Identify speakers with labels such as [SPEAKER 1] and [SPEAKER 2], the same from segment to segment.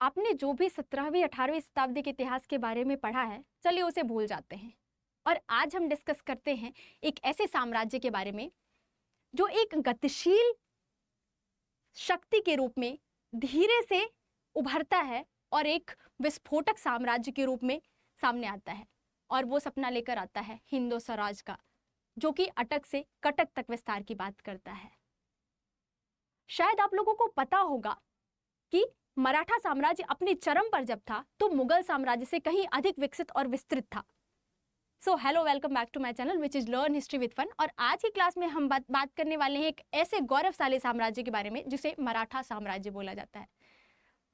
[SPEAKER 1] आपने जो भी 17वीं 18वीं शताब्दी के इतिहास के बारे में पढ़ा है, चलिए उसे भूल जाते हैं। और आज हम डिस्कस करते हैं एक ऐसे साम्राज्य के बारे में जो एक गतिशील शक्ति के रूप में धीरे से उभरता है और एक विस्फोटक साम्राज्य के रूप में सामने आता है। और वो सपना लेकर आता है हिंदू स्वराज का, जो कि अटक से कटक तक विस्तार की बात करता है। शायद आप लोगों को पता होगा कि मराठा साम्राज्य अपने चरम पर जब था तो मुगल साम्राज्य से कहीं अधिक विकसित और विस्तृत था। So hello, welcome back to my channel which is learn history with fun. और आज की क्लास में हम बात करने वाले हैं एक ऐसे गौरवशाली साम्राज्य के बारे में जिसे मराठा साम्राज्य बोला जाता है।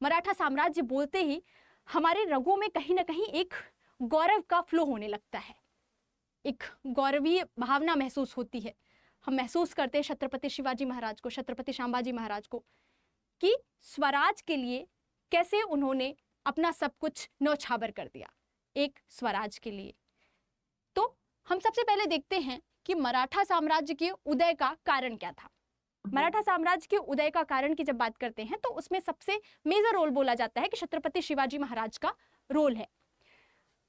[SPEAKER 1] मराठा साम्राज्य बोलते ही हमारे रगों में कहीं ना कहीं एक गौरव का फ्लो होने लगता है, एक गौरवीय भावना महसूस होती है। हम महसूस करते हैं छत्रपति शिवाजी महाराज को, छत्रपति संभाजी महाराज को, कि स्वराज के लिए कैसे उन्होंने अपना सब कुछ न्यौछावर कर दिया एक स्वराज के लिए। तो हम सबसे पहले देखते हैं कि मराठा साम्राज्य के उदय का कारण क्या था। मराठा साम्राज्य के उदय का कारण की जब बात करते हैं तो उसमें सबसे मेजर रोल बोला जाता है कि छत्रपति शिवाजी महाराज का रोल है।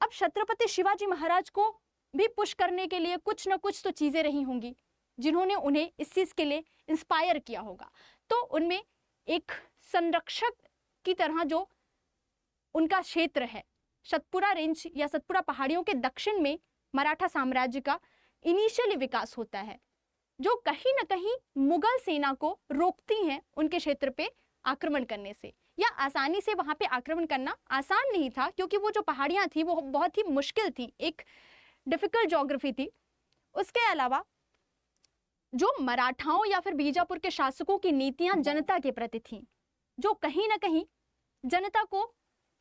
[SPEAKER 1] अब छत्रपति शिवाजी महाराज को भी पुश करने के लिए कुछ ना कुछ तो चीजें रही होंगी जिन्होंने उन्हें इस चीज के लिए इंस्पायर किया होगा। तो उनमें एक संरक्षक की तरह जो उनका क्षेत्र है, सतपुरा रेंज या सतपुरा पहाड़ियों के दक्षिण में मराठा साम्राज्य का इनिशियली विकास होता है, जो कहीं ना कहीं मुगल सेना को रोकती हैं उनके क्षेत्र पे आक्रमण करने से। या आसानी से वहां पे आक्रमण करना आसान नहीं था, क्योंकि वो जो पहाड़ियां थी वो बहुत ही मुश्किल थी, एक डिफिकल्ट ज्योग्राफी थी। उसके अलावा जो मराठाओं या फिर बीजापुर के शासकों की नीतियां जनता के प्रति थीं, जो कहीं ना कहीं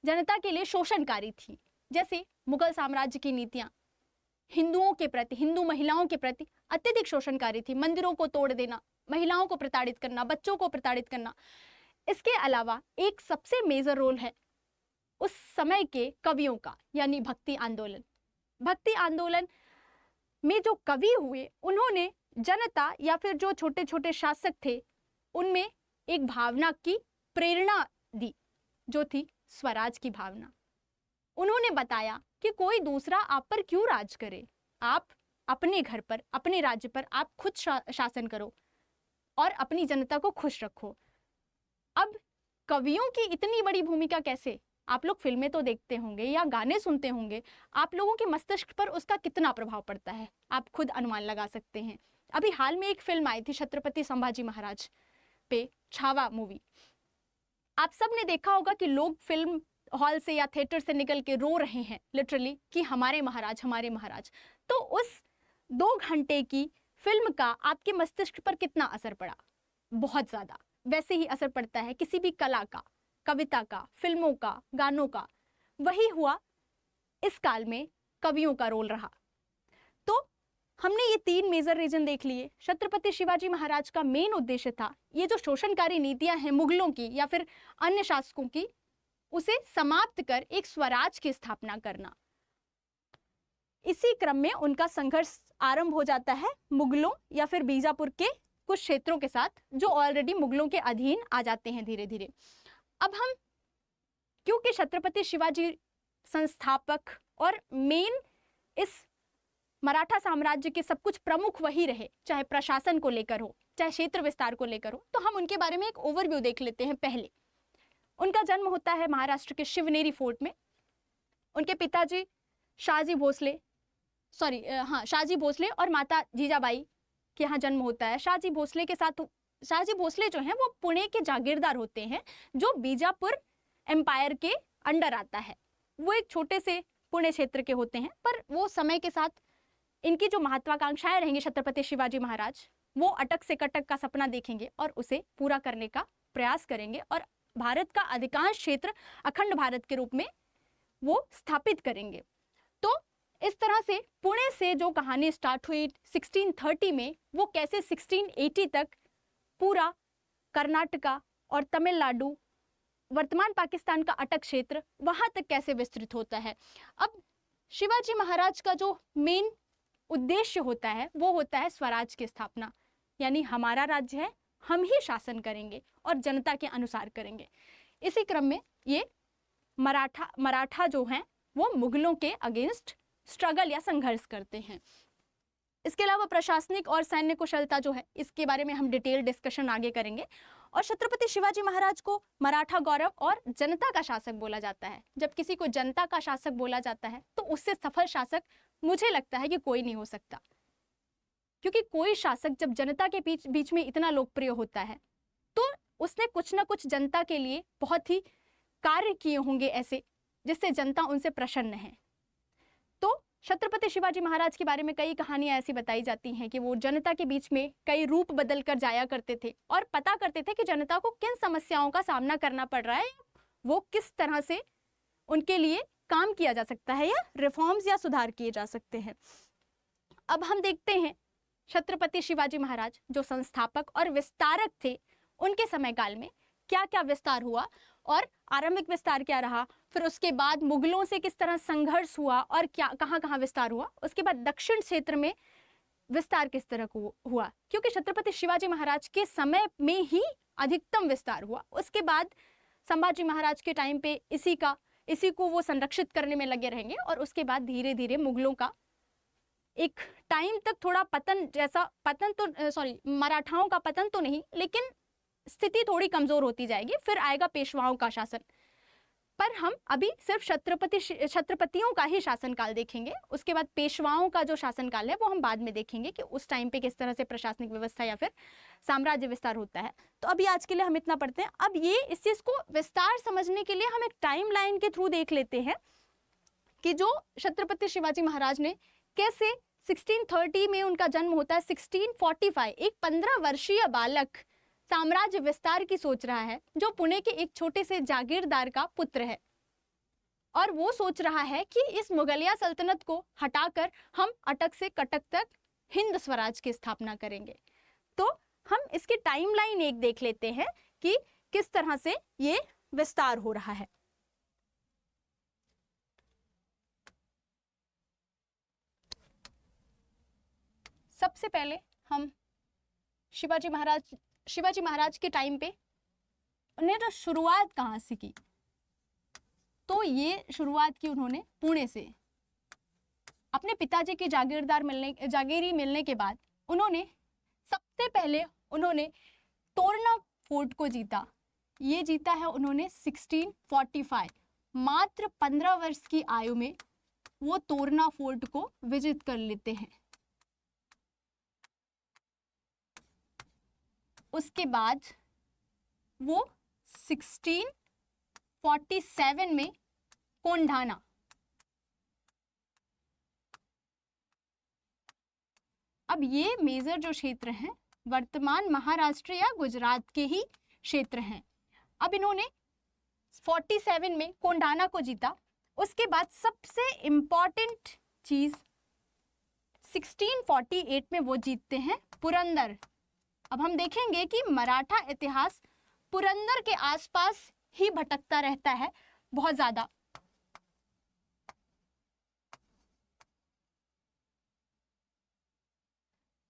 [SPEAKER 1] जनता के लिए शोषणकारी थी। जैसे मुगल साम्राज्य की नीतियां हिंदुओं के प्रति, हिंदू महिलाओं के प्रति अत्यधिक शोषणकारी थी। मंदिरों को तोड़ देना, महिलाओं को प्रताड़ित करना, बच्चों को प्रताड़ित करना। इसके अलावा एक सबसे मेजर रोल है उस समय के कवियों का, यानी भक्ति आंदोलन। भक्ति आंदोलन में जो कवि हुए, उन्होंने जनता या फिर जो छोटे छोटे शासक थे उनमें एक भावना की प्रेरणा दी, जो थी स्वराज की भावना। उन्होंने बताया कि कोई दूसरा आप पर क्यों राज करे, आप अपने घर पर, अपने राज्य पर आप खुद शासन करो और अपनी जनता को खुश रखो। अब कवियों की इतनी बड़ी भूमिका कैसे, आप लोग फिल्में तो देखते होंगे या गाने सुनते होंगे, आप लोगों के मस्तिष्क पर उसका कितना प्रभाव पड़ता है आप खुद अनुमान लगा सकते हैं। अभी हाल में एक फिल्म आई थी छत्रपति संभाजी महाराज पे, छावा मूवी। आप सब ने देखा होगा कि लोग फिल्म हॉल से या थिएटर से निकल के रो रहे हैं लिटरली कि हमारे महाराज, हमारे महाराज। तो उस 2 घंटे की फिल्म का आपके मस्तिष्क पर कितना असर पड़ा? बहुत ज्यादा। वैसे ही असर पड़ता है किसी भी कला का, कविता का, फिल्मों का, गानों का। वही हुआ इस काल में, कवियों का रोल रहा। तो हमने ये 3 मेजर रीजन देख लिए। छत्रपति शिवाजी महाराज का मेन उद्देश्य था ये जो शोषणकारी नीतियां हैं मुगलों की या फिर अन्य शासकों की, उसे समाप्त कर एक स्वराज की स्थापना करना। इसी क्रम में उनका संघर्ष आरंभ हो जाता है मुगलों या फिर बीजापुर के कुछ क्षेत्रों के साथ, जो ऑलरेडी मुगलों के अधीन आ जाते हैं धीरे धीरे। अब हम, क्योंकि छत्रपति शिवाजी संस्थापक और मेन इस मराठा साम्राज्य के सब कुछ प्रमुख वही रहे, चाहे प्रशासन को लेकर हो, चाहे क्षेत्र विस्तार को लेकर हो, तो हम उनके बारे में एक ओवरव्यू देख लेते हैं। पहले उनका जन्म होता है महाराष्ट्र के शिवनेरी फोर्ट में। उनके पिताजी शाहजी भोसले और माता जीजाबाई के यहाँ जन्म होता है। शाहजी भोसले जो हैं वो पुणे के जागीरदार होते हैं, जो बीजापुर एम्पायर के अंडर आता है। वो एक छोटे से पुणे क्षेत्र के होते हैं, पर वो समय के साथ इनकी जो महत्वाकांक्षाएं रहेंगी, छत्रपति शिवाजी महाराज वो अटक से कटक का सपना देखेंगे और उसे पूरा करने का प्रयास करेंगे और भारत का अधिकांश क्षेत्र अखंड भारत के रूप में वो स्थापित करेंगे। तो इस तरह से पुणे से जो कहानी स्टार्ट हुई 1630 में, वो कैसे 1680 तक पूरा कर्नाटका और तमिलनाडु, वर्तमान पाकिस्तान का अटक क्षेत्र, वहां तक कैसे विस्तृत होता है। अब शिवाजी महाराज का जो मेन उद्देश्य होता है वो होता है स्वराज की स्थापना, यानी हमारा राज्य है, हम ही शासन करेंगे और जनता के अनुसार करेंगे। इसी क्रम में ये मराठा जो हैं वो मुगलों के अगेंस्ट स्ट्रगल या संघर्ष करते हैं। इसके अलावा प्रशासनिक और सैन्य कुशलता जो है, इसके बारे में हम डिटेल डिस्कशन आगे करेंगे। और छत्रपति शिवाजी महाराज को मराठा गौरव और जनता का शासक बोला जाता है। जब किसी को जनता का शासक बोला जाता है तो उससे सफल शासक मुझे लगता है कि कोई नहीं हो सकता, क्योंकि कोई शासक जब जनता के बीच में इतना लोकप्रिय होता है तो उसने कुछ ना कुछ जनता के लिए बहुत ही कार्य किए होंगे ऐसे जिससे जनता उनसे प्रसन्न है। तो छत्रपति शिवाजी महाराज के बारे में कई कहानियां ऐसी बताई जाती हैं कि वो जनता के बीच में कई रूप बदल कर जाया करते थे और पता करते थे कि जनता को किन समस्याओं का सामना करना पड़ रहा है, वो किस तरह से उनके लिए काम किया जा सकता है या रिफॉर्म्स या सुधार किए जा सकते हैं। अब हम देखते हैं छत्रपति शिवाजी महाराज जो संस्थापक और विस्तारक थे, उनके समयकाल में क्या क्या विस्तार हुआ और आरंभिक विस्तार क्या रहा, फिर उसके बाद मुगलों से किस तरह संघर्ष हुआ और क्या कहाँ कहाँ विस्तार हुआ, उसके बाद दक्षिण क्षेत्र में विस्तार किस तरह को हुआ, क्योंकि छत्रपति शिवाजी महाराज के समय में ही अधिकतम विस्तार हुआ। उसके बाद संभाजी महाराज के टाइम पे इसी को वो संरक्षित करने में लगे रहेंगे और उसके बाद धीरे धीरे मुगलों का एक टाइम तक थोड़ा मराठाओं का पतन तो नहीं, लेकिन स्थिति थोड़ी कमजोर होती जाएगी। फिर आएगा पेशवाओं का शासन, पर हम अभी सिर्फ छत्रपतियों का ही शासनकाल देखेंगे। उसके बाद पेशवाओं का जो शासनकाल है वो हम बाद में देखेंगे कि उस टाइम पे किस तरह से प्रशासनिक व्यवस्था या फिर साम्राज्य विस्तार होता है। तो अभी आज के लिए हम इतना पढ़ते हैं। अब ये इस चीज को विस्तार समझने के लिए हम एक टाइम लाइन के थ्रू देख लेते हैं कि जो छत्रपति शिवाजी महाराज ने कैसे 1630 में उनका जन्म होता है, 1645 एक 15 वर्षीय बालक साम्राज्य विस्तार की सोच रहा है, जो पुणे के एक छोटे से जागीरदार का पुत्र है और वो सोच रहा है कि इस मुगलिया सल्तनत को हटाकर हम अटक से कटक तक हिंद स्वराज की स्थापना करेंगे। तो हम इसकी टाइमलाइन एक देख लेते हैं कि किस तरह से ये विस्तार हो रहा है। सबसे पहले हम शिवाजी महाराज के टाइम पे उन्हें तो शुरुआत कहाँ से की, तो ये शुरुआत की उन्होंने पुणे से। अपने पिताजी की जागीरी मिलने के बाद उन्होंने सबसे पहले तोरना फोर्ट को जीता। ये जीता है उन्होंने 1645। मात्र 15 वर्ष की आयु में वो तोरना फोर्ट को विजित कर लेते हैं। उसके बाद वो 1647 में कोंढाना, अब ये मेजर जो क्षेत्र हैं वर्तमान महाराष्ट्र या गुजरात के ही क्षेत्र हैं। अब इन्होंने 47 में कोंढाना को जीता। उसके बाद सबसे इंपॉर्टेंट चीज 1648 में वो जीतते हैं पुरंदर। अब हम देखेंगे कि मराठा इतिहास पुरंदर के आसपास ही भटकता रहता है बहुत ज्यादा।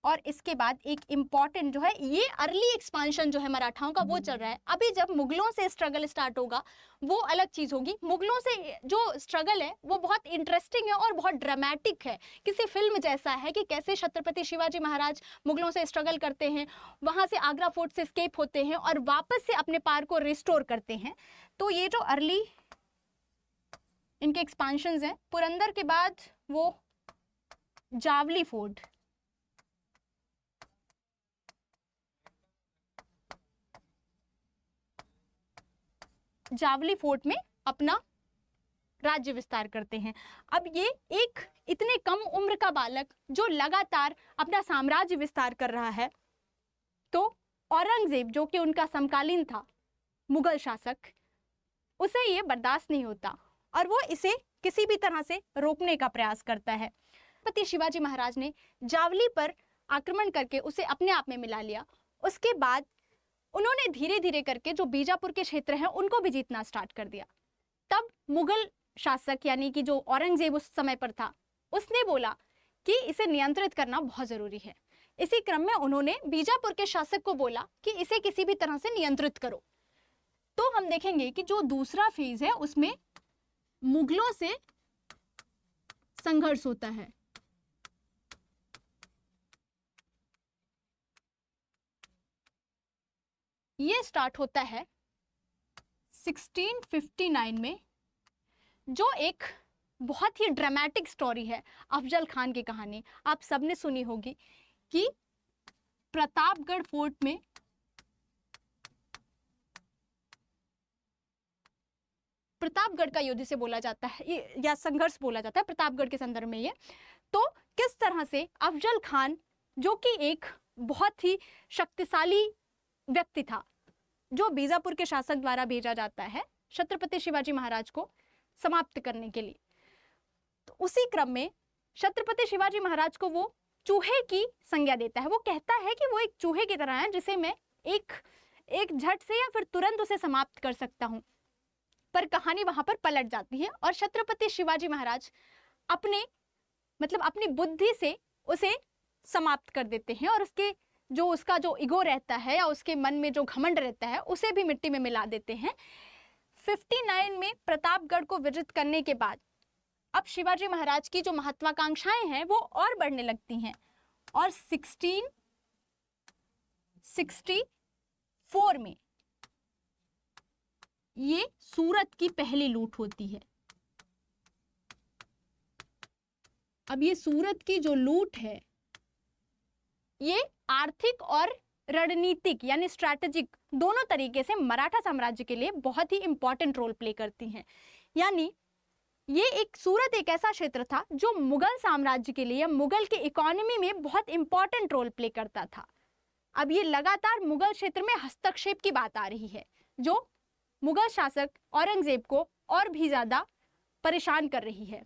[SPEAKER 1] और इसके बाद एक इंपॉर्टेंट जो है ये अर्ली एक्सपांशन जो है मराठाओं का वो चल रहा है। अभी जब मुगलों से स्ट्रगल स्टार्ट होगा वो अलग चीज होगी। मुगलों से जो स्ट्रगल है वो बहुत इंटरेस्टिंग है और बहुत ड्रामेटिक है, किसी फिल्म जैसा है कि कैसे छत्रपति शिवाजी महाराज मुगलों से स्ट्रगल करते हैं, वहां से आगरा फोर्ट से एस्केप होते हैं और वापस से अपने पार को रिस्टोर करते हैं। तो ये जो अर्ली इनके एक्सपांशंस हैं, पुरंदर के बाद वो जावली फोर्ट, जावली फोर्ट में अपना राज्य विस्तार करते हैं। अब ये एक इतने कम उम्र का बालक जो लगातार अपना साम्राज्य विस्तार कर रहा है, तो औरंगजेब जो कि उनका समकालीन था मुगल शासक, उसे ये बर्दाश्त नहीं होता और वो इसे किसी भी तरह से रोकने का प्रयास करता है। छत्रपति शिवाजी महाराज ने जावली पर आक्रमण करके उसे अपने आप में मिला लिया। उसके बाद उन्होंने धीरे धीरे करके जो बीजापुर के क्षेत्र हैं उनको भी जीतना स्टार्ट कर दिया। तब मुगल शासक यानी कि जो औरंगजेब उस समय पर था, उसने बोला कि इसे नियंत्रित करना बहुत जरूरी है। इसी क्रम में उन्होंने बीजापुर के शासक को बोला कि इसे किसी भी तरह से नियंत्रित करो। तो हम देखेंगे कि जो दूसरा फेज है उसमें मुगलों से संघर्ष होता है। ये स्टार्ट होता है 1659 में, जो एक बहुत ही ड्रामेटिक स्टोरी है अफजल खान की कहानी। आप सबने सुनी होगी कि प्रतापगढ़ फोर्ट में प्रतापगढ़ का युद्ध से बोला जाता है या संघर्ष बोला जाता है प्रतापगढ़ के संदर्भ में। ये तो किस तरह से अफजल खान, जो कि एक बहुत ही शक्तिशाली व्यक्ति था, जो बीजापुर के शासक द्वारा भेजा जाता है छत्रपति शिवाजी महाराज को समाप्त करने के लिए, तो उसी क्रम में छत्रपति शिवाजी महाराज को वो चूहे की संज्ञा देता है। वो कहता है कि वो एक चूहे की तरह है जिसे मैं एक झट से या फिर तुरंत उसे समाप्त कर सकता हूं। पर कहानी वहां पर पलट जाती है और छत्रपति शिवाजी महाराज अपनी बुद्धि से उसे समाप्त कर देते हैं और उसका जो ईगो रहता है या उसके मन में जो घमंड रहता है उसे भी मिट्टी में मिला देते हैं। 59 में प्रतापगढ़ को विजित करने के बाद अब शिवाजी महाराज की जो महत्वाकांक्षाएं हैं वो और बढ़ने लगती हैं और 1664 में ये सूरत की पहली लूट होती है। अब ये सूरत की जो लूट है ये आर्थिक और रणनीतिक यानी स्ट्रैटेजिक दोनों तरीके से मराठा साम्राज्य के लिए बहुत ही इंपॉर्टेंट रोल प्ले करती हैं। यानी ये सूरत एक ऐसा क्षेत्र था जो मुगल साम्राज्य के लिए, मुगल के इकोनॉमी में बहुत इंपॉर्टेंट रोल प्ले करता था। अब ये लगातार मुगल क्षेत्र में हस्तक्षेप की बात आ रही है जो मुगल शासक औरंगजेब को और भी ज्यादा परेशान कर रही है।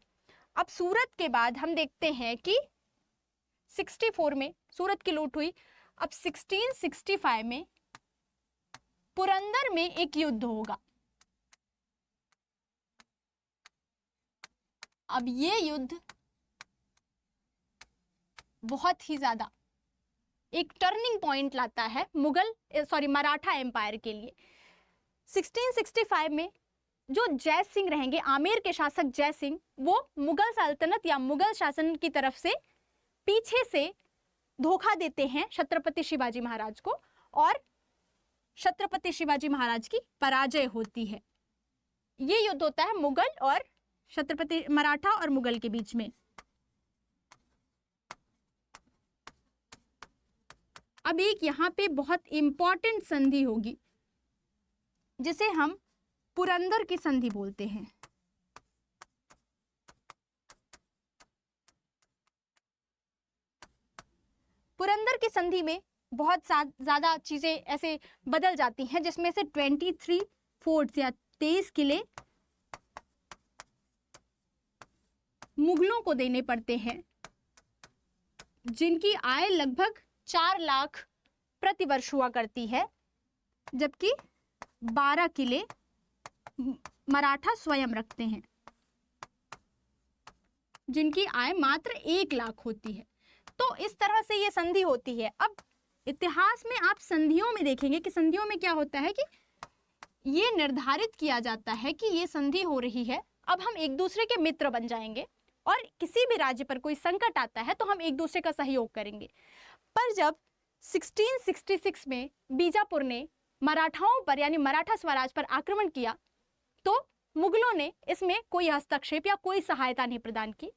[SPEAKER 1] अब सूरत के बाद हम देखते हैं कि 64 में सूरत की लूट हुई। अब 1665 में पुरंदर में एक युद्ध होगा। अब ये युद्ध बहुत ही ज्यादा एक टर्निंग पॉइंट लाता है मराठा एम्पायर के लिए। 1665 में जो जय सिंह रहेंगे, आमेर के शासक जय सिंह, वो मुगल सल्तनत या मुगल शासन की तरफ से पीछे से धोखा देते हैं छत्रपति शिवाजी महाराज को और छत्रपति शिवाजी महाराज की पराजय होती है। ये युद्ध होता है मुगल और मराठा और मुगल के बीच में। अब एक यहां पे बहुत इंपॉर्टेंट संधि होगी जिसे हम पुरंदर की संधि बोलते हैं। पुरंदर की संधि में बहुत ज्यादा चीजें ऐसे बदल जाती हैं, जिसमें से 23 फोर्ट्स या 23 किले मुगलों को देने पड़ते हैं, जिनकी आय लगभग 4 लाख प्रतिवर्ष हुआ करती है, जबकि 12 किले मराठा स्वयं रखते हैं, जिनकी आय मात्र 1 लाख होती है। तो इस तरह से ये संधि होती है। अब इतिहास में आप संधियों में देखेंगे कि संधियों में क्या होता है कि ये निर्धारित किया जाता है कि ये संधि हो रही है, अब हम एक दूसरे के मित्र बन जाएंगे और किसी भी राज्य पर कोई संकट आता है तो हम एक दूसरे का सहयोग करेंगे। पर जब 1666 में बीजापुर ने मराठाओं पर यानी मराठा स्वराज पर आक्रमण किया तो मुगलों ने इसमें कोई हस्तक्षेप या कोई सहायता नहीं प्रदान की।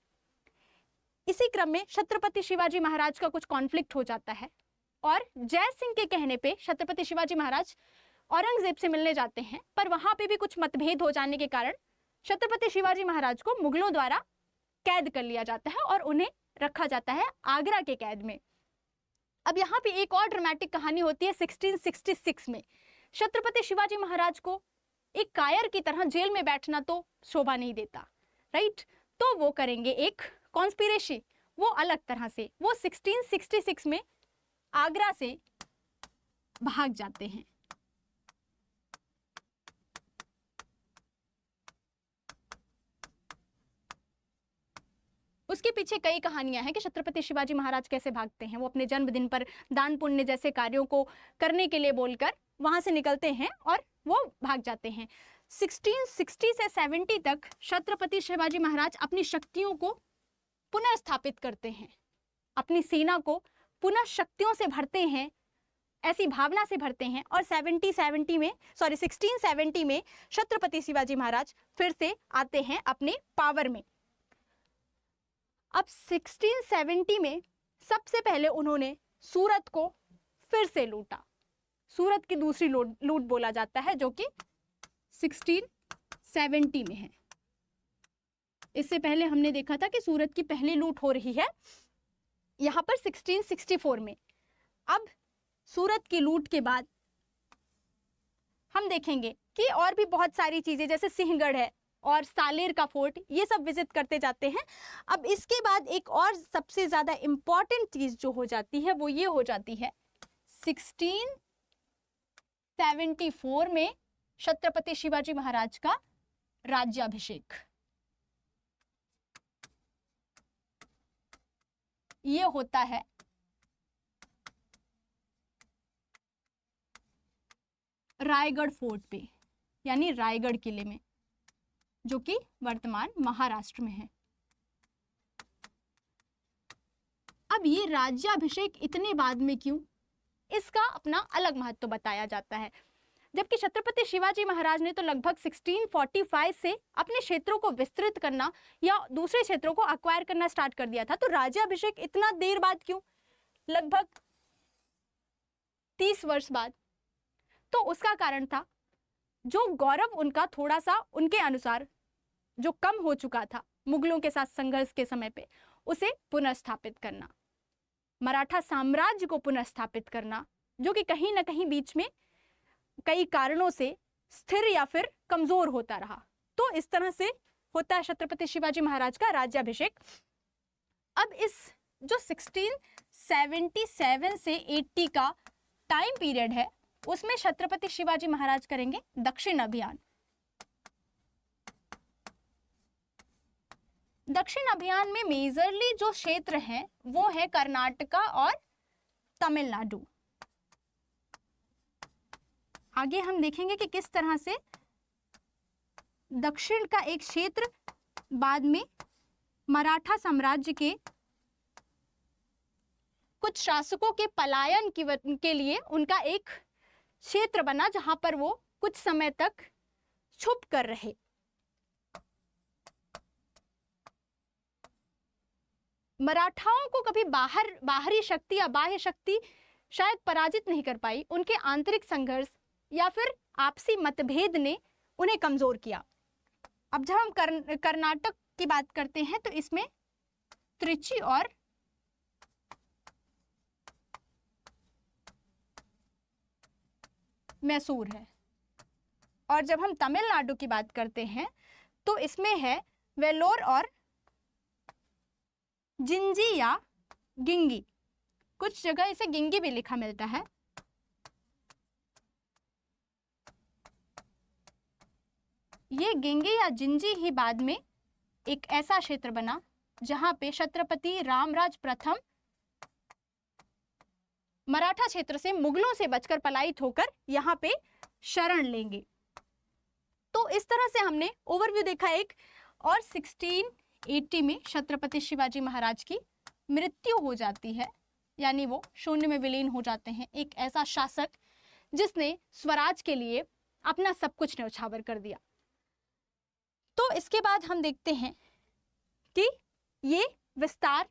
[SPEAKER 1] इसी क्रम में छत्रपति शिवाजी महाराज का कुछ कॉन्फ्लिक्ट हो जाता है और जय सिंह के कहने पे छत्रपति शिवाजी महाराज औरंगजेब से मिलने जाते हैं, पर वहां पे भी कुछ मतभेद हो जाने के कारण छत्रपति शिवाजी महाराज को मुगलों द्वारा कैद कर लिया जाता है और उन्हें रखा जाता है आगरा के कैद में। अब यहाँ पे एक और ड्रामेटिक कहानी होती है 1666 में। छत्रपति शिवाजी महाराज को एक कायर की तरह जेल में बैठना तो शोभा नहीं देता, राइट? तो वो करेंगे एक कॉन्स्पिरेसी, वो अलग तरह से, वो 1666 में आगरा से भाग जाते हैं। उसके पीछे कई कहानियां हैं कि छत्रपति शिवाजी महाराज कैसे भागते हैं। वो अपने जन्मदिन पर दान पुण्य जैसे कार्यों को करने के लिए बोलकर वहां से निकलते हैं और वो भाग जाते हैं। 1660 से 70 तक छत्रपति शिवाजी महाराज अपनी शक्तियों को पुनर्स्थापित करते हैं, अपनी सेना को पुनः शक्तियों से भरते हैं, ऐसी भावना से भरते हैं। और 1670 में छत्रपति शिवाजी महाराज फिर से आते हैं अपने पावर में। अब 1670 में सबसे पहले उन्होंने सूरत को फिर से लूटा। सूरत की दूसरी लूट बोला जाता है, जो कि 1670 में है। इससे पहले हमने देखा था कि सूरत की पहली लूट हो रही है यहाँ पर 1664 में। अब सूरत की लूट के बाद हम देखेंगे कि और भी बहुत सारी चीजें, जैसे सिंहगढ़ है और सालेर का फोर्ट, ये सब विजिट करते जाते हैं। अब इसके बाद एक और सबसे ज्यादा इंपॉर्टेंट चीज जो हो जाती है वो ये हो जाती है 1674 में छत्रपति शिवाजी महाराज का राज्याभिषेक। ये होता है रायगढ़ फोर्ट पे, यानी रायगढ़ किले में, जो कि वर्तमान महाराष्ट्र में है। अब ये राज्याभिषेक इतने बाद में क्यों, इसका अपना अलग महत्व बताया जाता है। जबकि छत्रपति शिवाजी महाराज ने तो लगभग 1645 से अपने क्षेत्रों को विस्तृत करना या दूसरे क्षेत्रों को अक्वायर करना स्टार्ट कर दिया था, तो राज्याभिषेक इतना देर बाद क्यों, लगभग 30 वर्ष बाद? तो उसका कारण था जो गौरव उनका थोड़ा सा उनके अनुसार जो कम हो चुका था मुगलों के साथ संघर्ष के समय पे, उसे पुनर्स्थापित करना, मराठा साम्राज्य को पुनर्स्थापित करना, जो कि कहीं ना कहीं बीच में कई कारणों से स्थिर या फिर कमजोर होता रहा। तो इस तरह से होता है छत्रपति शिवाजी महाराज का राज्याभिषेक। अब इस जो 1677 से 80 का टाइम पीरियड है, उसमें छत्रपति शिवाजी महाराज करेंगे दक्षिण अभियान। दक्षिण अभियान में मेजरली जो क्षेत्र है वो है कर्नाटका और तमिलनाडु। आगे हम देखेंगे कि किस तरह से दक्षिण का एक क्षेत्र बाद में मराठा साम्राज्य के कुछ शासकों के पलायन के लिए उनका एक क्षेत्र बना, जहां पर वो कुछ समय तक छुप कर रहे। मराठाओं को कभी बाहरी शक्ति या बाह्य शक्ति शायद पराजित नहीं कर पाई, उनके आंतरिक संघर्ष या फिर आपसी मतभेद ने उन्हें कमजोर किया। अब जब हम कर्नाटक की बात करते हैं तो इसमें त्रिची और मैसूर है, और जब हम तमिलनाडु की बात करते हैं तो इसमें है वेलोर और जिंजी या गिंगी, कुछ जगह इसे गिंगी भी लिखा मिलता है। ये गिंगी या जिंजी ही बाद में एक ऐसा क्षेत्र बना जहां पे छत्रपति रामराज प्रथम मराठा क्षेत्र से मुगलों से बचकर पलायित होकर यहाँ पे शरण लेंगे। तो इस तरह से हमने ओवरव्यू देखा एक, और 1680 में छत्रपति शिवाजी महाराज की मृत्यु हो जाती है, यानी वो शून्य में विलीन हो जाते हैं। एक ऐसा शासक जिसने स्वराज के लिए अपना सब कुछ न्यौछावर कर दिया। तो इसके बाद हम देखते हैं कि ये विस्तार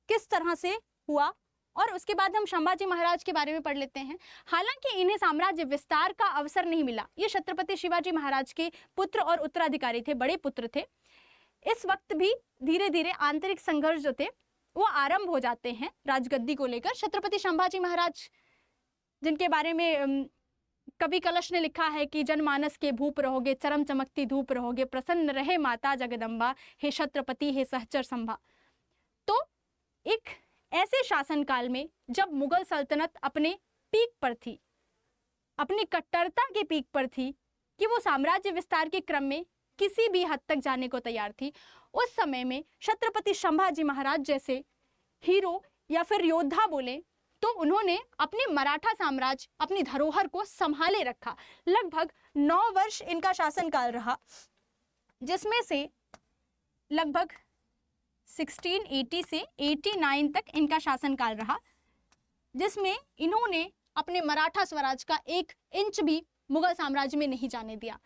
[SPEAKER 1] किस तरह से हुआ, और उसके बाद हम संभाजी महाराज के बारे में पढ़ लेते हैं। हालांकि इन्हें साम्राज्य विस्तार का अवसर नहीं मिला, ये छत्रपति शिवाजी महाराज के पुत्र और उत्तराधिकारी थे, बड़े पुत्र थे। इस वक्त भी धीरे धीरे आंतरिक संघर्ष जो थे वो आरंभ हो जाते हैं राजगद्दी को लेकर। छत्रपति संभाजी महाराज, जिनके बारे में कवि कलश ने लिखा है कि जनमानस के भूप रहोगे, चरम चमकती धूप रहोगे, प्रसन्न रहे माता जगदम्बा, हे छत्रपति हे सहचर संभा। तो एक ऐसे शासनकाल में जब मुगल सल्तनत अपने पीक पर थी, अपनी कट्टरता के पीक पर थी कि वो साम्राज्य विस्तार के क्रम में किसी भी हद तक जाने को तैयार थी, उस समय में छत्रपति संभाजी महाराज जैसे हीरो या फिर योद्धा बोले तो उन्होंने अपने मराठा साम्राज्य, अपनी धरोहर को संभाले रखा। लगभग 9 वर्ष इनका शासनकाल रहा, जिसमें से लगभग 1680 से 89 तक इनका शासनकाल रहा, जिसमें इन्होंने अपने मराठा स्वराज का 1 इंच भी मुगल साम्राज्य में नहीं जाने दिया।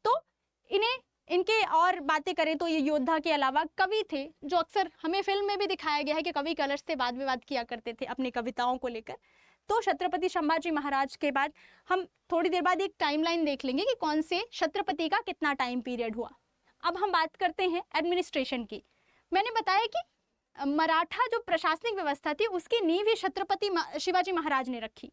[SPEAKER 1] तो इनके और बातें करें तो ये योद्धा के अलावा कवि थे, जो अक्सर हमें फिल्म में भी दिखाया गया है कि कवि कलश से वाद विवाद किया करते थे अपनी कविताओं को लेकर। तो छत्रपति संभाजी महाराज के बाद हम थोड़ी देर बाद एक टाइमलाइन देख लेंगे कि कौन से छत्रपति का कितना टाइम पीरियड हुआ। अब हम बात करते हैं एडमिनिस्ट्रेशन की। मैंने बताया कि मराठा जो प्रशासनिक व्यवस्था थी उसकी नींव ही छत्रपति शिवाजी महाराज ने रखी।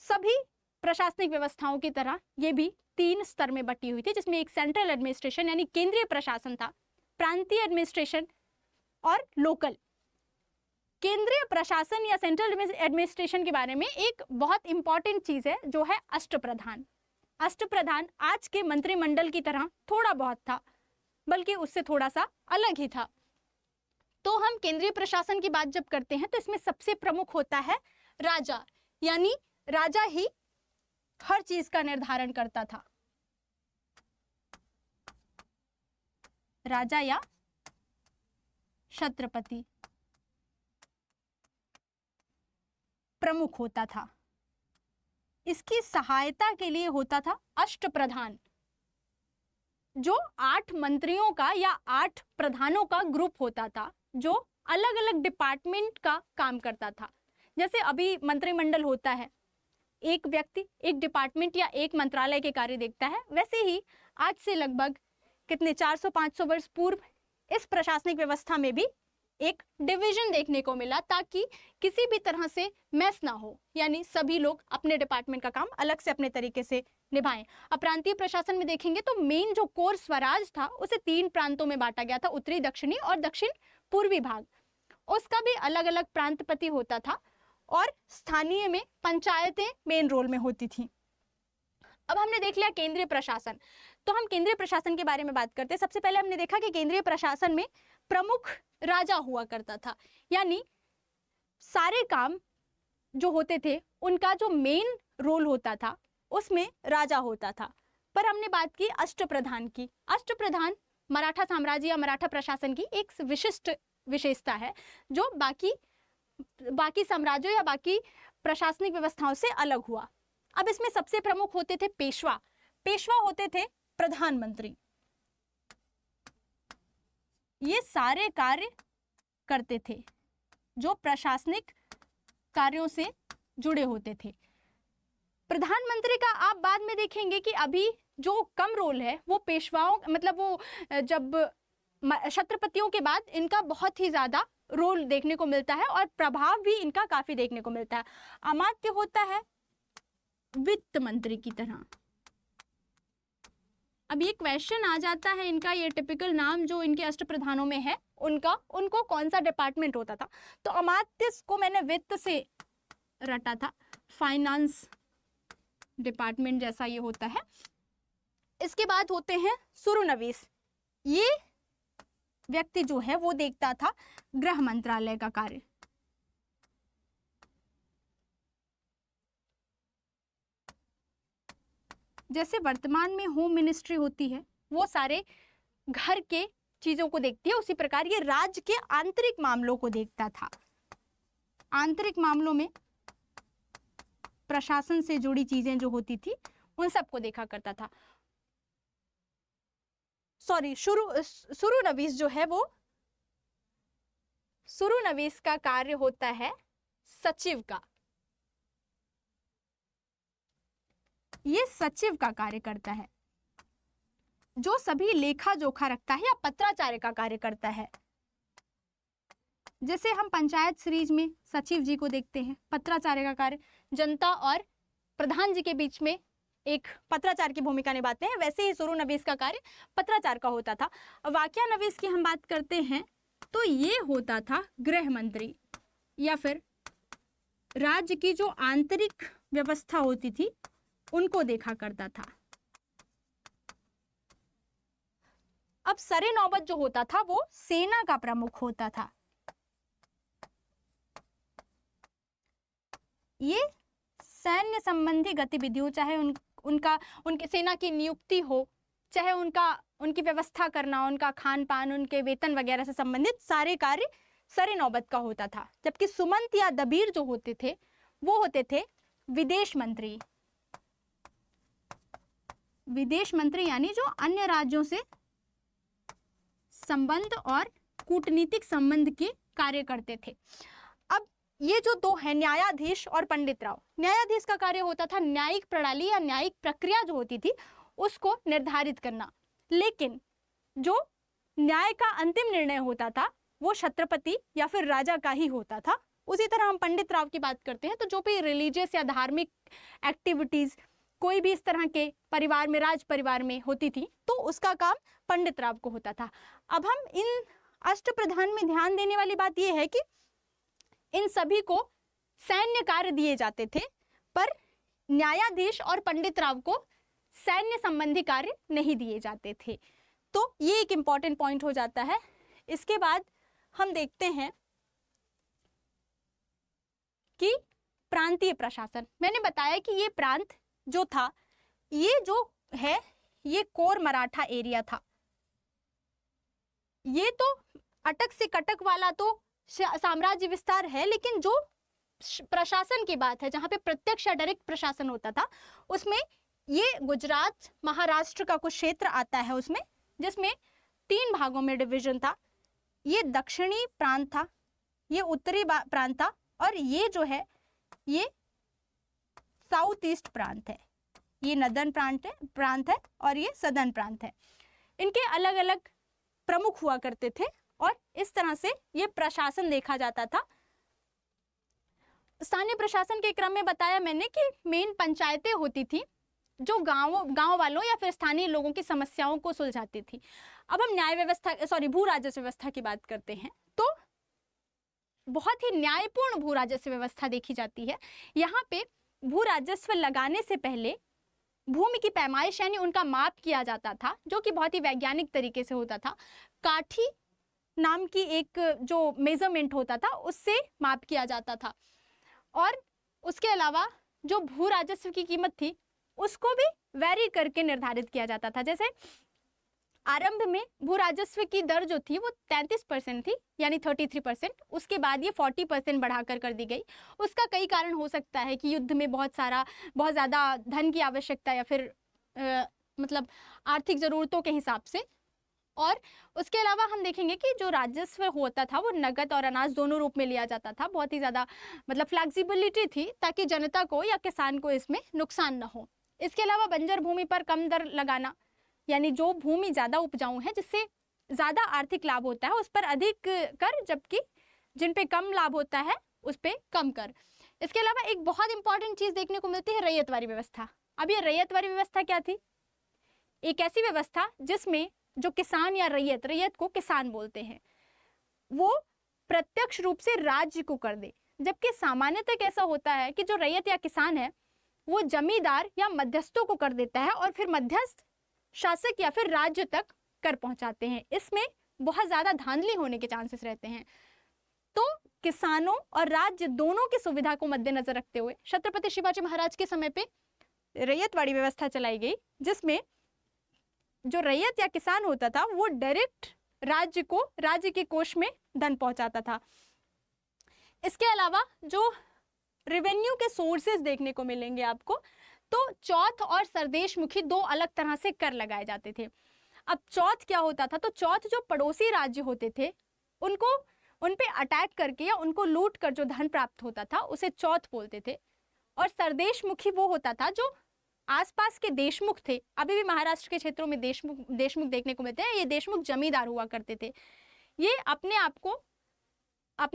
[SPEAKER 1] सभी प्रशासनिक व्यवस्थाओं की तरह ये भी 3 स्तर में बटी हुई थी, जिसमें एक सेंट्रल एडमिनिस्ट्रेशन यानी केंद्रीय प्रशासन था, प्रांतीय एडमिनिस्ट्रेशन और लोकल। केंद्रीय प्रशासन या सेंट्रल एडमिनिस्ट्रेशन के बारे में एक बहुत इंपॉर्टेंट चीज है जो है अष्टप्रधान। अष्टप्रधान आज के मंत्रिमंडल की तरह थोड़ा बहुत था, बल्कि उससे थोड़ा सा अलग ही था। तो हम केंद्रीय प्रशासन की बात जब करते हैं तो इसमें सबसे प्रमुख होता है राजा, यानी राजा ही हर चीज का निर्धारण करता था। राजा या छत्रपति प्रमुख होता था। इसकी सहायता के लिए होता था अष्टप्रधान, जो 8 मंत्रियों का या 8 प्रधानों का ग्रुप होता था, जो अलग अलग डिपार्टमेंट का काम करता था। जैसे अभी मंत्रिमंडल होता है, एक व्यक्ति एक डिपार्टमेंट या एक मंत्रालय के कार्य देखता है, वैसे ही आज से लगभग कितने 400-500 वर्ष पूर्व इस प्रशासनिक व्यवस्था में भी एक डिवीजन देखने को मिला, ताकि किसी भी तरह से मैस ना हो, यानी सभी लोग अपने डिपार्टमेंट का काम अलग से अपने तरीके से निभाएं। अब प्रांतीय प्रशासन में देखेंगे तो मेन जो कोर स्वराज था उसे 3 प्रांतों में बांटा गया था, उत्तरी, दक्षिणी और दक्षिण पूर्वी भाग। उसका भी अलग अलग प्रांतपति होता था और स्थानीय में पंचायतें मेन रोल में होती थी। अब हमने देख लिया केंद्रीय प्रशासन, तो हम केंद्रीय प्रशासन के बारे में बात करते हैं। सबसे पहले हमने देखा कि केंद्रीय प्रशासन में प्रमुख राजा हुआ करता था, यानी सारे काम जो होते थे उनका जो मेन रोल होता था उसमें राजा होता था। पर हमने बात की अष्टप्रधान की। अष्टप्रधान मराठा साम्राज्य या मराठा प्रशासन की एक विशिष्ट विशेषता है, जो बाकी साम्राज्यों या बाकी प्रशासनिक व्यवस्थाओं से अलग हुआ। अब इसमें सबसे प्रमुख होते थे पेशवा। पेशवा होते थे प्रधानमंत्री। ये सारे कार्य करते थे जो प्रशासनिक कार्यों से जुड़े होते थे। प्रधानमंत्री का आप बाद में देखेंगे कि अभी जो कम रोल है वो पेशवाओं, मतलब वो जब छत्रपतियों के बाद इनका बहुत ही ज्यादा रोल देखने को मिलता है और प्रभाव भी इनका काफी देखने को मिलता है। अमात्य होता है वित्त मंत्री की तरह। अब ये क्वेश्चन आ जाता है, इनका ये टिपिकल नाम जो इनके अष्टप्रधानों में है उनको कौन सा डिपार्टमेंट होता था, तो अमात्य को मैंने वित्त से रटा था, फाइनेंस डिपार्टमेंट जैसा ये होता है। इसके बाद होते हैं सुरुनवीस। ये व्यक्ति जो है वो देखता था गृह मंत्रालय का कार्य। जैसे वर्तमान में होम मिनिस्ट्री होती है, वो सारे घर के चीजों को देखती है, उसी प्रकार ये राज्य के आंतरिक मामलों को देखता था। आंतरिक मामलों में प्रशासन से जुड़ी चीजें जो होती थी उन सबको देखा करता था। सुरुनवीस जो है वो सुरुनवीस का कार्य होता है सचिव का। ये सचिव का कार्य करता है, जो सभी लेखा जोखा रखता है या पत्राचार्य का कार्य करता है। जैसे हम पंचायत सीरीज में सचिव जी को देखते हैं, पत्राचार्य का कार्य जनता और प्रधान जी के बीच में एक पत्राचार की भूमिका निभाते हैं, वैसे ही सुरुनवीस का कार्य पत्राचार का होता था। वाक्यानवीस की हम बात करते हैं तो ये होता था गृह मंत्री, या फिर राज्य की जो आंतरिक व्यवस्था होती थी उनको देखा करता था। अब सरे नौबत जो होता था वो सेना का प्रमुख होता था। ये सैन्य संबंधी गतिविधियों, चाहे उनके सेना की नियुक्ति हो, चाहे उनकी व्यवस्था करना, उनका खान पान, उनके वेतन वगैरह से संबंधित सारे कार्य सरे नौबत का होता था। जबकि सुमंत या दबीर जो होते थे वो होते थे विदेश मंत्री। विदेश मंत्री यानी जो अन्य राज्यों से संबंध और कूटनीतिक संबंध के कार्य करते थे। अब ये जो दो है, न्यायाधीश और पंडित राव। न्यायाधीश का कार्य होता था न्यायिक प्रणाली या न्यायिक प्रक्रिया जो होती थी उसको निर्धारित करना, लेकिन जो न्याय का अंतिम निर्णय होता था वो छत्रपति या फिर राजा का ही होता था। उसी तरह हम पंडित राव की बात करते हैं तो जो भी रिलीजियस या धार्मिक एक्टिविटीज कोई भी इस तरह के परिवार में, राज परिवार में होती थी तो उसका काम पंडित राव को होता था। अब हम इन अष्टप्रधान में ध्यान देने वाली बात यह है कि इन सभी को सैन्य कार्य दिए जाते थे, पर न्यायाधीश और पंडित राव को सैन्य संबंधी कार्य नहीं दिए जाते थे। तो ये एक इंपॉर्टेंट पॉइंट हो जाता है। इसके बाद हम देखते हैं कि प्रांतीय प्रशासन। मैंने बताया कि ये प्रांत जो था, ये जो है ये कोर मराठा एरिया था। ये तो अटक से कटक वाला तो साम्राज्य विस्तार है, लेकिन जो प्रशासन की बात है, जहां पे प्रत्यक्ष या डायरेक्ट प्रशासन होता था, उसमें ये गुजरात, महाराष्ट्र का कुछ क्षेत्र आता है उसमें, जिसमें 3 भागों में डिवीजन था। ये दक्षिणी प्रांत था, ये उत्तरी प्रांत था, और ये जो है ये साउथ ईस्ट प्रांत है। ये नदर्न प्रांत है और ये सदर्न प्रांत है। इनके अलग अलग प्रमुख हुआ करते थे और इस तरह से ये प्रशासन देखा जाता था। स्थानीय प्रशासन के क्रम में बताया मैंने कि मेन पंचायतें होती थी जो गांव वालों या फिर स्थानीय लोगों की समस्याओं को सुलझाती थी। अब हम भू राजस्व व्यवस्था की बात करते हैं तो बहुत ही न्यायपूर्ण भू राजस्व व्यवस्था देखी जाती है। यहाँ पे भू राजस्व लगाने से पहले भूमि की पैमाइश यानी उनका माप किया जाता था, जो कि बहुत ही वैज्ञानिक तरीके से होता था। काठी नाम की एक जो मेजरमेंट होता था उससे माप किया जाता था, और उसके अलावा जो भू राजस्व की कीमत थी उसको भी वैरी करके निर्धारित किया जाता था। जैसे आरंभ में भू राजस्व की दर जो थी वो 33% थी, यानी 33%। उसके बाद ये 40% बढ़ाकर कर दी गई। उसका कई कारण हो सकता है कि युद्ध में बहुत ज़्यादा धन की आवश्यकता या फिर मतलब आर्थिक ज़रूरतों के हिसाब से। और उसके अलावा हम देखेंगे कि जो राजस्व होता था वो नगद और अनाज दोनों रूप में लिया जाता था। बहुत ही ज़्यादा मतलब फ्लैक्सिबिलिटी थी ताकि जनता को या किसान को इसमें नुकसान न हो। इसके अलावा बंजर भूमि पर कम दर लगाना, यानी जो भूमि ज़्यादा उपजाऊ है जिससे ज़्यादा आर्थिक लाभ होता है उस पर अधिक कर, जबकि जिन पे कम लाभ होता है उस पे कम कर। इसके अलावा एक बहुत इंपॉर्टेंट चीज़ देखने को मिलती है रैयतवारी व्यवस्था। अब ये रैयतवारी व्यवस्था क्या थी? एक ऐसी व्यवस्था जिसमें जो किसान या रैयत को किसान बोलते हैं, वो प्रत्यक्ष रूप से राज्य को कर दे, जबकि सामान्यतः कैसा होता है कि जो रैयत या किसान है वो जमींदार या मध्यस्थों को कर देता है और फिर मध्यस्थ शासक या फिर राज्य तक कर पहुंचाते हैं। इसमें बहुत ज्यादा धांधली होने के चांसेस रहते हैं। तो किसानों और राज्य दोनों की सुविधा को मद्देनजर रखते हुए छत्रपति शिवाजी महाराज के समय पे रैयतवाड़ी व्यवस्था चलाई गई, जिसमें जो रैयत या किसान होता था वो डायरेक्ट राज्य के कोष में धन पहुंचाता था। इसके अलावा जो रेवेन्यू के सोर्सेज देखने को मिलेंगे आपको, तो चौथ और सरदेशमुखी 2 अलग तरह से कर लगाए जाते थे। अब चौथ क्या होता था? तो चौथ जो पड़ोसी राज्य होते थे उन पे अटैक करके या उनको लूट कर जो धन प्राप्त होता था उसे चौथ बोलते थे। और सरदेशमुखी वो होता था जो आसपास के देशमुख थे। अभी भी महाराष्ट्र के क्षेत्रों में देशमुख देखने को मिलते हैं। ये देशमुख जमींदार हुआ करते थे। ये अपने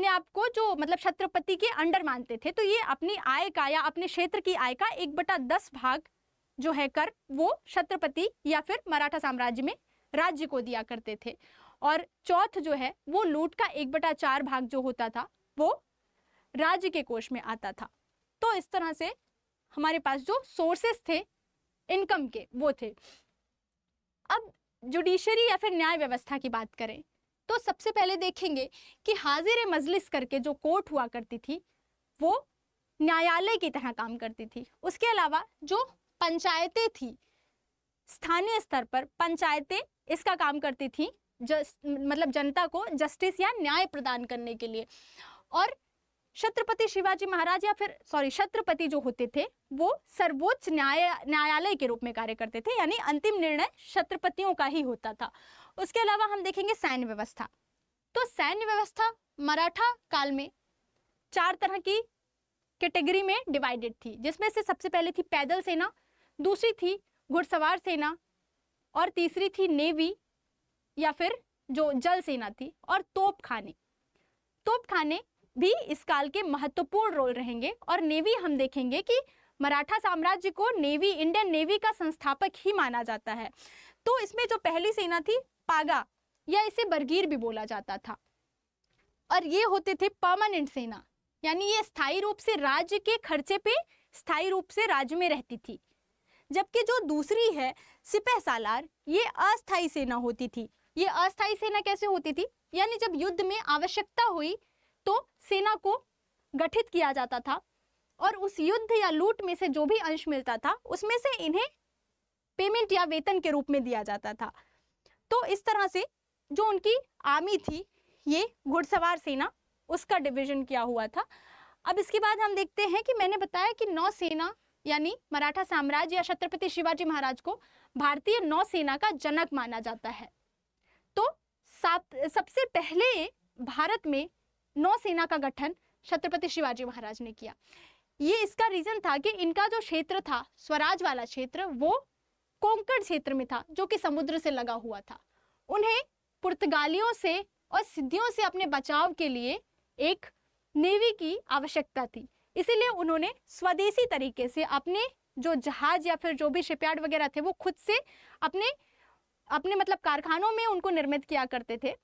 [SPEAKER 1] आप को जो मतलब छत्रपति के अंडर मानते थे, तो ये अपनी आय का या अपने क्षेत्र की आय का 1/10 भाग जो है कर वो छत्रपति या फिर मराठा साम्राज्य में राज्य को दिया करते थे। और चौथ जो है वो लूट का 1/4 भाग जो होता था वो राज्य के कोष में आता था। तो इस तरह से हमारे पास जो सोर्सेस थे इनकम के वो थे। अब जुडिशरी या फिर न्याय व्यवस्था की बात करें तो सबसे पहले देखेंगे कि हाजिर मजलिस करके जो कोर्ट हुआ करती थी वो न्यायालय की तरह काम करती थी। उसके अलावा जो पंचायतें थी, स्थानीय स्तर पर पंचायतें इसका काम करती थी, मतलब जनता को जस्टिस या न्याय प्रदान करने के लिए। और छत्रपति शिवाजी महाराज या फिर छत्रपति जो होते थे वो सर्वोच्च न्यायालय के रूप में कार्य करते थे, यानी अंतिम निर्णय छत्रपतियों का ही होता था। उसके अलावा हम देखेंगे सैन्य व्यवस्था। तो सैन्य व्यवस्था मराठा काल में 4 तरह की कैटेगरी में डिवाइडेड थी, जिसमें से सबसे पहले थी पैदल सेना, दूसरी थी घुड़सवार सेना, और तीसरी थी नेवी या फिर जो जल सेना थी, और तोपखाने। तोपखाने भी इस काल के महत्वपूर्ण रोल रहेंगे। और नेवी हम देखेंगे कि मराठा साम्राज्य को नेवी, इंडियन नेवी का संस्थापक ही माना जाता है। तो इसमें जो पहली सेना थी पागा, या इसे बरगीर भी बोला जाता था, और ये होते थे परमानेंट सेना, यानी ये स्थायी रूप से राज्य के खर्चे पे स्थायी रूप से राज्य में रहती थी। जबकि जो दूसरी है सिपह सालार, ये अस्थायी सेना होती थी। ये अस्थायी सेना कैसे होती थी, यानी जब युद्ध में आवश्यकता हुई तो सेना को गठित किया जाता था, और उस युद्ध या लूट में से जो भी अंश मिलता था उसमें से इन्हें पेमेंट या वेतन के रूप में दिया जाता था। तो इस तरह से जो उनकी आर्मी थी, ये घुड़सवार सेना, उसका डिवीजन किया हुआ था। अब इसके बाद हम देखते हैं कि मैंने बताया कि नौसेना, यानी मराठा साम्राज्य या छत्रपति शिवाजी महाराज को भारतीय नौसेना का जनक माना जाता है। तो सबसे पहले भारत में नौसेना का गठन छत्रपति शिवाजी महाराज ने किया। ये इसका रीजन था कि इनका जो क्षेत्र था, स्वराज वाला क्षेत्र, वो कोंकण क्षेत्र में था, जो कि समुद्र से लगा हुआ था। उन्हें पुर्तगालियों से और सिद्धियों से अपने बचाव के लिए एक नेवी की आवश्यकता थी। इसीलिए उन्होंने स्वदेशी तरीके से अपने जो जहाज या फिर जो भी शिपयार्ड वगैरह थे वो खुद से अपने मतलब कारखानों में उनको निर्मित किया करते थे।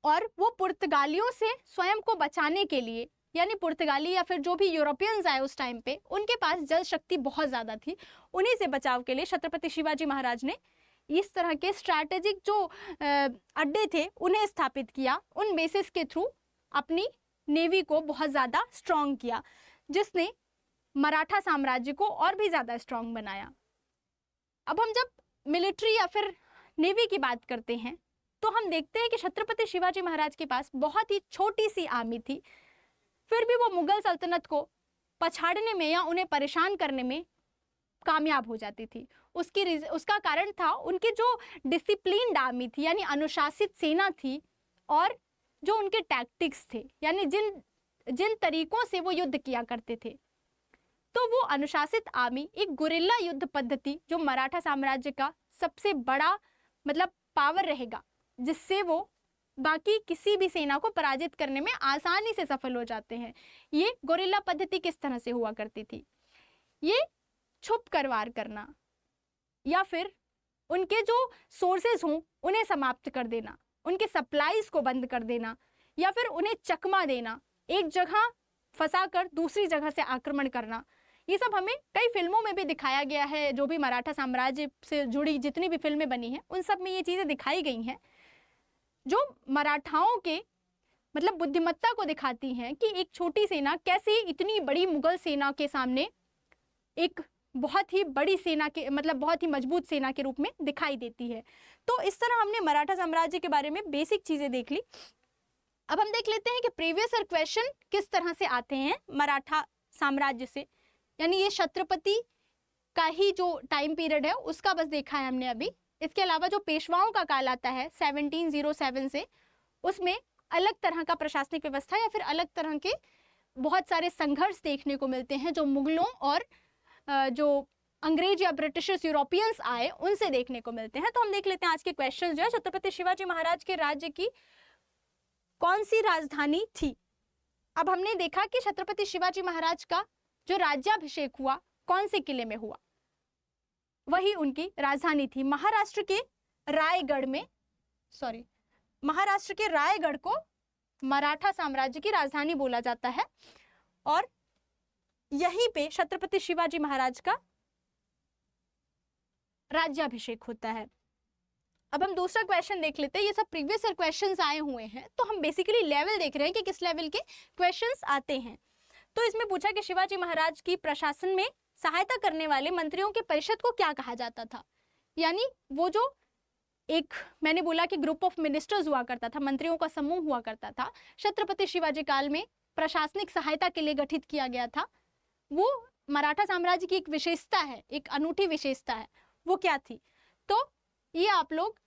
[SPEAKER 1] और वो पुर्तगालियों से स्वयं को बचाने के लिए, यानी पुर्तगाली या फिर जो भी यूरोपियंस आए उस टाइम पे, उनके पास जल शक्ति बहुत ज़्यादा थी। उन्हीं से बचाव के लिए छत्रपति शिवाजी महाराज ने इस तरह के स्ट्रैटेजिक जो अड्डे थे उन्हें स्थापित किया। उन बेसिस के थ्रू अपनी नेवी को बहुत ज़्यादा स्ट्रॉन्ग किया, जिसने मराठा साम्राज्य को और भी ज़्यादा स्ट्रॉन्ग बनाया। अब हम जब मिलिट्री या फिर नेवी की बात करते हैं तो हम देखते हैं कि छत्रपति शिवाजी महाराज के पास बहुत ही छोटी सी आर्मी थी, फिर भी वो मुगल सल्तनत को पछाड़ने में या उन्हें परेशान करने में कामयाब हो जाती थी। उसका कारण था उनकी जो डिसिप्लिन्ड आर्मी थी, यानी अनुशासित सेना थी, और जो उनके टैक्टिक्स थे, यानी जिन तरीकों से वो युद्ध किया करते थे। तो वो अनुशासित आर्मी एक गुरिल्ला युद्ध पद्धति, जो मराठा साम्राज्य का सबसे बड़ा मतलब पावर रहेगा, जिससे वो बाकी किसी भी सेना को पराजित करने में आसानी से सफल हो जाते हैं। ये गुरिल्ला पद्धति किस तरह से हुआ करती थी? ये छुप कर वार करना, या फिर उनके जो सोर्सेज हों उन्हें समाप्त कर देना, उनके सप्लाईज को बंद कर देना, या फिर उन्हें चकमा देना, एक जगह फंसा कर दूसरी जगह से आक्रमण करना। ये सब हमें कई फिल्मों में भी दिखाया गया है। जो भी मराठा साम्राज्य से जुड़ी जितनी भी फिल्में बनी हैं उन सब में ये चीज़ें दिखाई गई हैं, जो मराठाओं के मतलब बुद्धिमत्ता को दिखाती हैं कि एक छोटी सेना कैसे इतनी बड़ी मुगल सेना के सामने एक बहुत ही बड़ी सेना के मतलब बहुत ही मजबूत सेना के रूप में दिखाई देती है। तो इस तरह हमने मराठा साम्राज्य के बारे में बेसिक चीज़ें देख ली। अब हम देख लेते हैं कि प्रीवियस ईयर क्वेश्चन किस तरह से आते हैं मराठा साम्राज्य से, यानी ये छत्रपति का ही जो टाइम पीरियड है उसका बस देखा है हमने अभी। इसके अलावा जो पेशवाओं का काल आता है 1707 से, उसमें अलग तरह का प्रशासनिक व्यवस्था या फिर अलग तरह के बहुत सारे संघर्ष देखने को मिलते हैं, जो मुगलों और जो अंग्रेज या ब्रिटिशर्स यूरोपियंस आए उनसे देखने को मिलते हैं। तो हम देख लेते हैं आज के क्वेश्चन जो है, छत्रपति शिवाजी महाराज के राज्य की कौन सी राजधानी थी? अब हमने देखा कि छत्रपति शिवाजी महाराज का जो राज्याभिषेक हुआ कौन से किले में हुआ, वही उनकी राजधानी थी। महाराष्ट्र के रायगढ़ को मराठा साम्राज्य की राजधानी बोला जाता है, और यहीं पे छत्रपति शिवाजी महाराज का राज्याभिषेक होता है। अब हम दूसरा क्वेश्चन देख लेते हैं। ये सब प्रीवियस ईयर क्वेश्चंस आए हुए हैं, तो हम बेसिकली लेवल देख रहे हैं कि किस लेवल के क्वेश्चंस आते हैं। तो इसमें पूछा कि शिवाजी महाराज की प्रशासन में सहायता करने वाले मंत्रियों के परिषद को क्या कहा जाता था। यानी वो जो एक मैंने बोला कि ग्रुप ऑफ मिनिस्टर्स हुआ करता था, मंत्रियों का समूह हुआ करता था, छत्रपति शिवाजी काल में प्रशासनिक सहायता के लिए गठित किया गया था। वो मराठा साम्राज्य की एक विशेषता है, एक अनूठी विशेषता है, वो क्या थी। तो ये आप लोग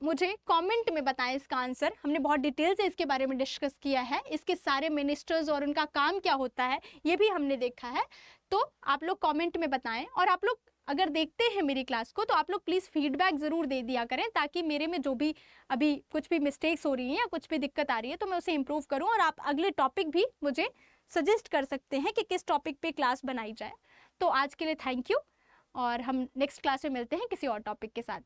[SPEAKER 1] मुझे कमेंट में बताएं इसका आंसर। हमने बहुत डिटेल से इसके बारे में डिस्कस किया है, इसके सारे मिनिस्टर्स और उनका काम क्या होता है ये भी हमने देखा है। तो आप लोग कमेंट में बताएं, और आप लोग अगर देखते हैं मेरी क्लास को तो आप लोग प्लीज़ फीडबैक ज़रूर दे दिया करें, ताकि मेरे में जो भी अभी कुछ भी मिस्टेक्स हो रही हैं या कुछ भी दिक्कत आ रही है तो मैं उसे इम्प्रूव करूँ। और आप अगले टॉपिक भी मुझे सजेस्ट कर सकते हैं कि किस टॉपिक पे क्लास बनाई जाए। तो आज के लिए थैंक यू, और हम नेक्स्ट क्लास में मिलते हैं किसी और टॉपिक के साथ।